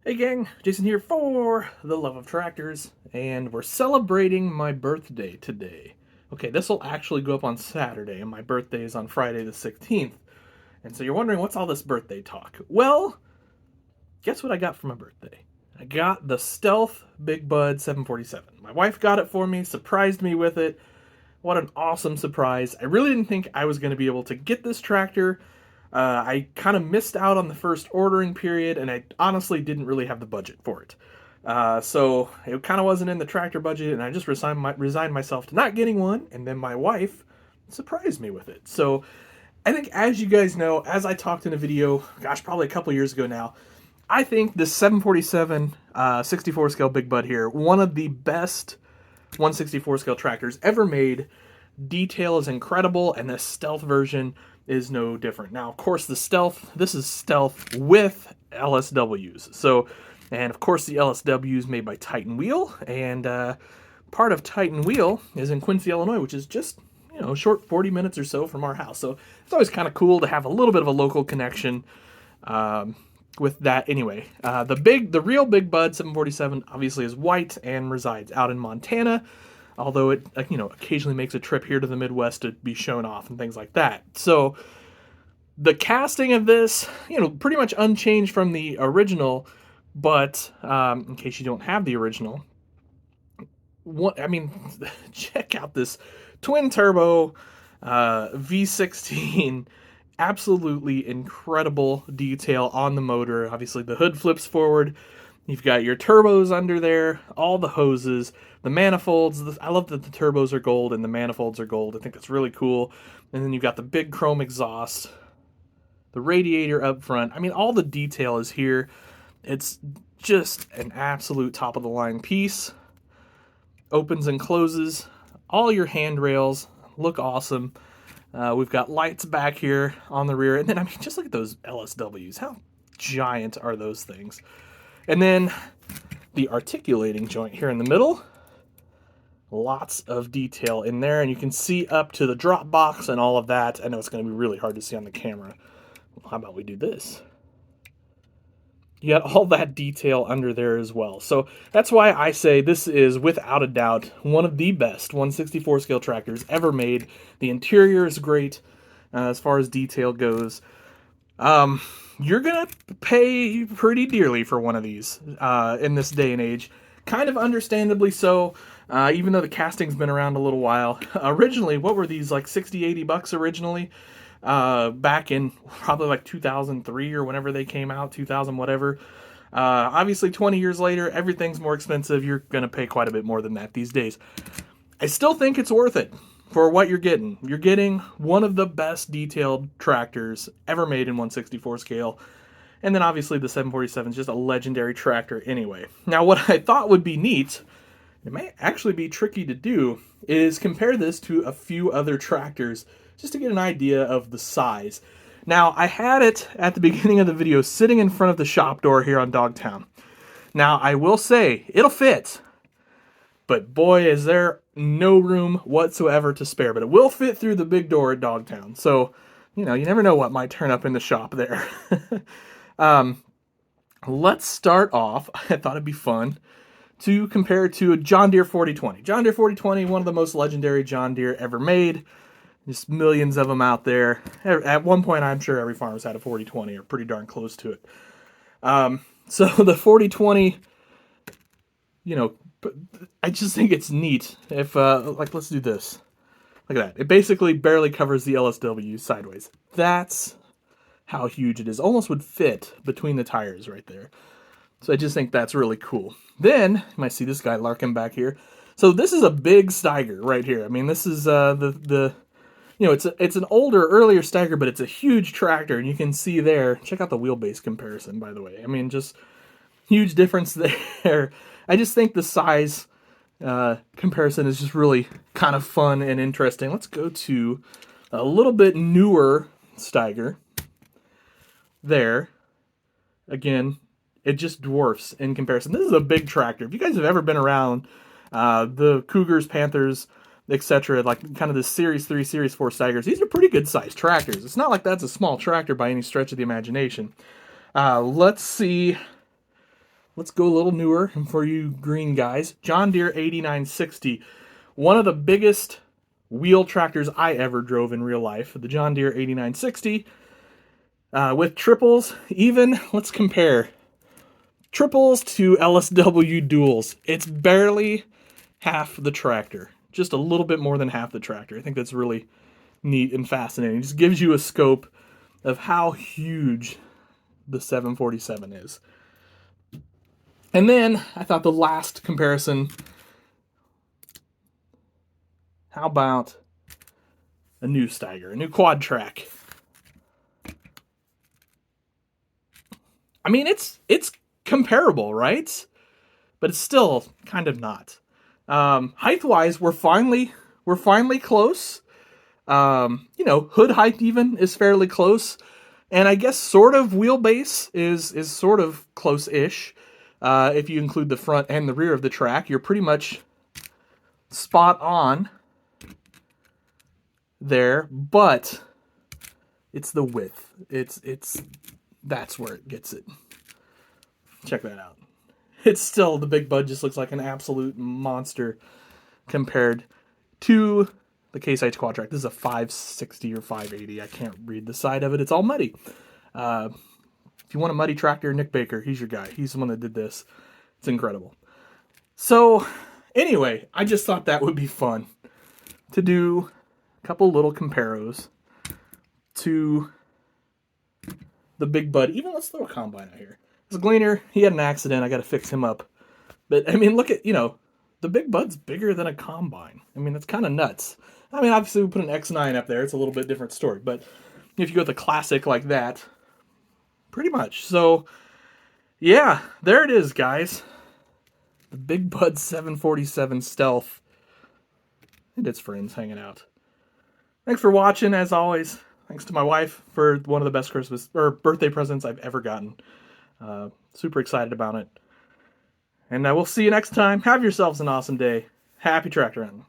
Hey gang, Jason here for the love of tractors, and we're celebrating my birthday today. Okay, this will actually go up on Saturday, and my birthday is on Friday the 16th. And so you're wondering, what's all this birthday talk? Well, guess what I got for my birthday? I got the Stealth Big Bud 747. My wife got it for me, surprised me with it. What an awesome surprise. I really didn't think I was going to be able to get this tractor. I kind of missed out on the first ordering period, and I honestly didn't really have the budget for it. So it kind of wasn't in the tractor budget, and I just resigned myself to not getting one, and then my wife surprised me with it. So I think, as you guys know, as I talked in a video, gosh, probably a couple years ago now, I think this 747 64 scale Big Bud here, one of the best 164 scale tractors ever made. Detail is incredible, and the Stealth version is no different. Now, of course, this is Stealth with LSWs. So, and of course, the LSW is made by Titan Wheel, and part of Titan Wheel is in Quincy, Illinois, which is just, a short 40 minutes or so from our house. So it's always kind of cool to have a little bit of a local connection with that. Anyway, the real Big Bud 747 obviously is white and resides out in Montana, although it occasionally makes a trip here to the Midwest to be shown off and things like that. So the casting of this, pretty much unchanged from the original, but in case you don't have the original, check out this twin turbo V16. Absolutely incredible detail on the motor. Obviously the hood flips forward. You've got your turbos under there, all the hoses, the manifolds. I love that the turbos are gold and the manifolds are gold. I think that's really cool. And then you've got the big chrome exhaust, the radiator up front. All the detail is here. It's just an absolute top of the line piece. Opens and closes. All your handrails look awesome. We've got lights back here on the rear. And then, just look at those LSWs. How giant are those things? And then the articulating joint here in the middle. Lots of detail in there. And you can see up to the drop box and all of that. I know it's going to be really hard to see on the camera. Well, how about we do this? You got all that detail under there as well. So that's why I say this is, without a doubt, one of the best 164 scale tractors ever made. The interior is great as far as detail goes. You're going to pay pretty dearly for one of these in this day and age. Kind of understandably so, even though the casting's been around a little while. Originally, what were these, like 60, 80 bucks originally? Back in probably like 2003 or whenever they came out, 2000 whatever. Obviously 20 years later, everything's more expensive. You're going to pay quite a bit more than that these days. I still think it's worth it for what you're getting. You're getting one of the best detailed tractors ever made in 164 scale. And then obviously the 747 is just a legendary tractor anyway. Now what I thought would be neat, it may actually be tricky to do, is compare this to a few other tractors just to get an idea of the size. Now, I had it at the beginning of the video sitting in front of the shop door here on Dogtown. Now, I will say, it'll fit, but boy, is there no room whatsoever to spare. But it will fit through the big door at Dogtown. So, you never know what might turn up in the shop there. Let's start off, I thought it'd be fun to compare it to a John Deere 4020. John Deere 4020, one of the most legendary John Deere ever made. Just millions of them out there. At one point, I'm sure every farmer's had a 4020 or pretty darn close to it. So the 4020, I just think it's neat. If, let's do this. Look at that. It basically barely covers the LSW sideways. That's how huge it is. Almost would fit between the tires right there. So I just think that's really cool. Then, you might see this guy larking back here. So this is a big Steiger right here. This is it's an earlier Steiger, but it's a huge tractor, and you can see there. Check out the wheelbase comparison, by the way. Just huge difference there. I just think the size comparison is just really kind of fun and interesting. Let's go to a little bit newer Steiger. There, again, it just dwarfs in comparison. This is a big tractor. If you guys have ever been around the Cougars, Panthers, etc., like kind of the Series 3, Series 4 Steigers, these are pretty good sized tractors. It's not like that's a small tractor by any stretch of the imagination. Let's see let's go a little newer for you green guys. John Deere 8960. One of the biggest wheel tractors I ever drove in real life. The John Deere 8960. With triples, even, let's compare. Triples to LSW duals. It's barely half the tractor. Just a little bit more than half the tractor. I think that's really neat and fascinating. It just gives you a scope of how huge the 747 is. And then I thought the last comparison, how about a new Steiger, a new Quadtrac? I mean, it's comparable, right? But it's still kind of not. Height-wise, we're finally close. Hood height even is fairly close, and I guess sort of wheelbase is sort of close-ish. If you include the front and the rear of the track, you're pretty much spot on there. But it's the width. It's that's where it gets it. Check that out. It's still, the Big Bud just looks like an absolute monster compared to the Case IH Quadtrac. This is a 560 or 580. I can't read the side of it. It's all muddy. If you want a muddy tractor, Nick Baker, he's your guy. He's the one that did this. It's incredible. So, anyway, I just thought that would be fun to do a couple little comparos to the Big Bud. Even let's throw a combine out here. This Gleaner, he had an accident. I got to fix him up. But, I mean, look at, the Big Bud's bigger than a combine. I mean, it's kind of nuts. I mean, obviously, we put an X9 up there. It's a little bit different story. But if you go with a classic like that, pretty much. So, yeah, there it is, guys. The Big Bud 747 Stealth and its friends hanging out. Thanks for watching, as always. Thanks to my wife for one of the best Christmas or birthday presents I've ever gotten. Super excited about it. And we'll see you next time. Have yourselves an awesome day. Happy tractor hunting.